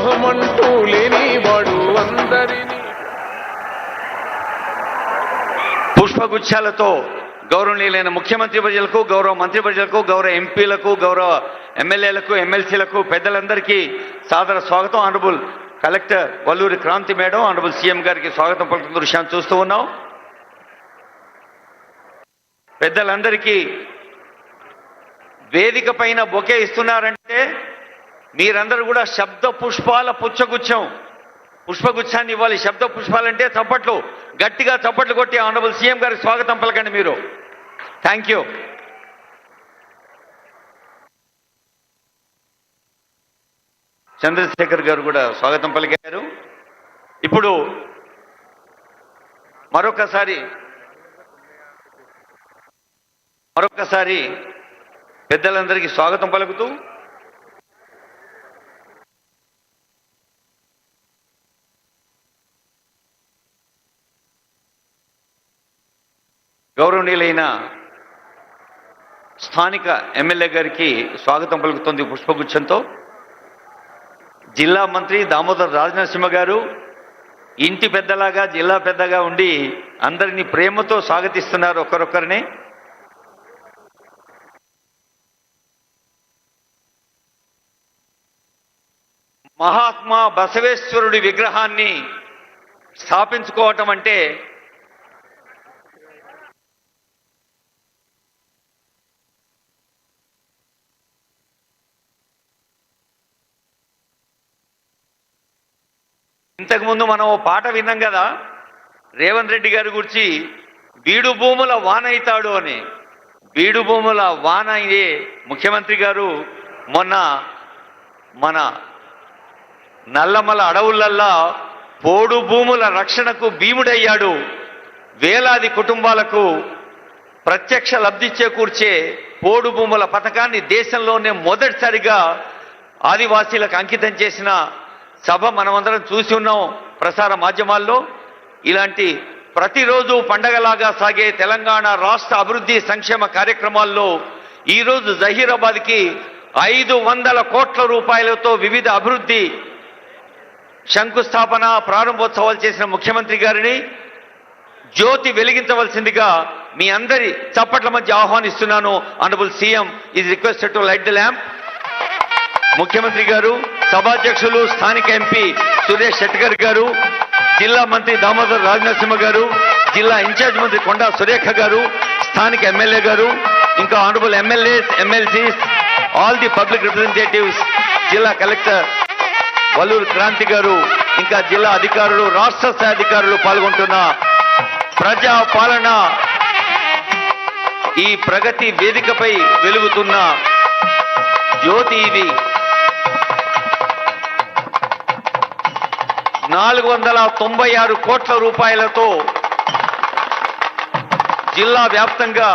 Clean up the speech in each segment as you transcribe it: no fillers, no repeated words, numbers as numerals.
మొహమంటూ లేనివాడు అందరినీ పుష్పగుచ్చాలతో గౌరవనీయులైన ముఖ్యమంత్రి ప్రజలకు, గౌరవ మంత్రి ప్రజలకు, గౌరవ ఎంపీలకు, గౌరవ ఎమ్మెల్యేలకు, ఎమ్మెల్సీలకు, పెద్దలందరికీ సాదర స్వాగతం. Honourable collector Valluri Kranthi madam, honourable CM గారికి స్వాగతం పలుకుతున్న దృశ్యాన్ని చూస్తూ ఉన్నాం. పెద్దలందరికీ వేదిక పైన బొకే ఇస్తున్నారంటే మీరందరూ కూడా శబ్ద పుష్పాల పుష్పగుచ్చాన్ని ఇవ్వాలి. శబ్ద పుష్పాలంటే చప్పట్లు, గట్టిగా చప్పట్లు కొట్టి ఆనరబుల్ సీఎం గారికి స్వాగతం పలకండి మీరు. Thank you. చంద్రశేఖర్ గారు కూడా స్వాగతం పలికారు. ఇప్పుడు మరొకసారి పెద్దలందరికీ స్వాగతం పలుకుతూ గౌరవనీయులైన స్థానిక ఎమ్మెల్యే గారికి స్వాగతం పలుకుతుంది పుష్పగుచ్చంతో. జిల్లా మంత్రి దామోదర్ రాజనరసింహ గారు ఇంటి పెద్దలాగా, జిల్లా పెద్దగా ఉండి అందరినీ ప్రేమతో స్వాగతిస్తున్నారు ఒకరొకరిని. మహాత్మా బసవేశ్వరుడి విగ్రహాన్ని స్థాపించుకోవటం అంటే ఇంతకుముందు మనం ఓ పాట విన్నాం కదా, రేవంత్ రెడ్డి గారి గురించి బీడు భూముల వాన అవుతాడు అని. బీడు భూముల వాన అయ్యే ముఖ్యమంత్రి గారు మొన్న మన నల్లమల అడవులల్లా పోడు భూముల రక్షణకు భీముడయ్యాడు. వేలాది కుటుంబాలకు ప్రత్యక్ష లబ్ధి చేకూర్చే పోడు భూముల పథకాన్ని దేశంలోనే మొదటిసారిగా ఆదివాసీలకు అంకితం చేసిన సభ మనమందరం చూసి ఉన్నాం ప్రసార మాధ్యమాల్లో. ఇలాంటి ప్రతిరోజు పండగలాగా సాగే తెలంగాణ రాష్ట్ర అభివృద్ధి సంక్షేమ కార్యక్రమాల్లో ఈరోజు జహీరాబాద్కి 500 కోట్ల రూపాయలతో వివిధ అభివృద్ధి శంకుస్థాపన, ప్రారంభోత్సవాలు చేసిన ముఖ్యమంత్రి గారిని జ్యోతి వెలిగించవలసిందిగా మీ అందరి చప్పట్ల మధ్య ఆహ్వానిస్తున్నాను. Honourable CM is requested to light the lamp. ముఖ్యమంత్రి గారు, సభాధ్యక్షులు, స్థానిక ఎంపీ సురేష్ శెట్కర్ గారు, జిల్లా మంత్రి దామోదర్ రాజనరసింహ గారు, జిల్లా ఇన్ఛార్జ్ మంత్రి కొండా సురేఖ గారు, స్థానిక ఎమ్మెల్యే గారు, ఇంకా honourable MLAs, MLCs, all the public representatives, జిల్లా కలెక్టర్ వల్లూరి క్రాంతి గారు, ఇంకా జిల్లా అధికారులు, రాష్ట్ర స్థాయి అధికారులు పాల్గొంటున్న ప్రజా పాలన ఈ ప్రగతి వేదికపై వెలుగుతున్న జ్యోతి ఇది. 496 కోట్ల రూపాయలతో జిల్లా వ్యాప్తంగా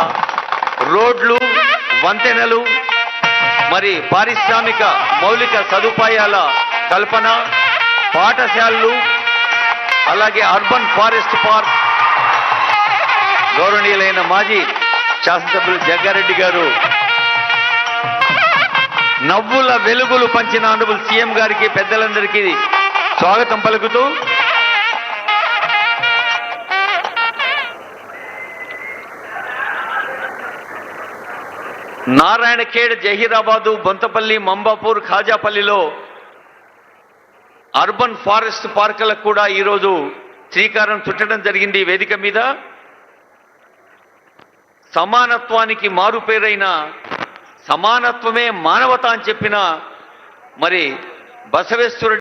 రోడ్లు, వంతెనలు, మరి పారిశ్రామిక మౌలిక సదుపాయాల కల్పన, పాఠశాలలు, అలాగే అర్బన్ ఫారెస్ట్ పార్క్. గౌరవనీయులైన మాజీ శాసనసభ్యులు జగ్గారెడ్డి గారు నవ్వుల వెలుగులు పంచిన ఆనరబుల్ సీఎం గారికి, పెద్దలందరికీ స్వాగతం పలుకుతూ నారాయణఖేడ్, జహీరాబాదు, బొంతపల్లి, మంబాపూర్, ఖాజాపల్లిలో అర్బన్ ఫారెస్ట్ పార్కులకు కూడా ఈరోజు శ్రీకారం చుట్టడం జరిగింది. ఈ వేదిక మీద సమానత్వానికి మారుపేరైన సమానత్వమే మానవత అని చెప్పిన మరి బసవేశ్వరుడు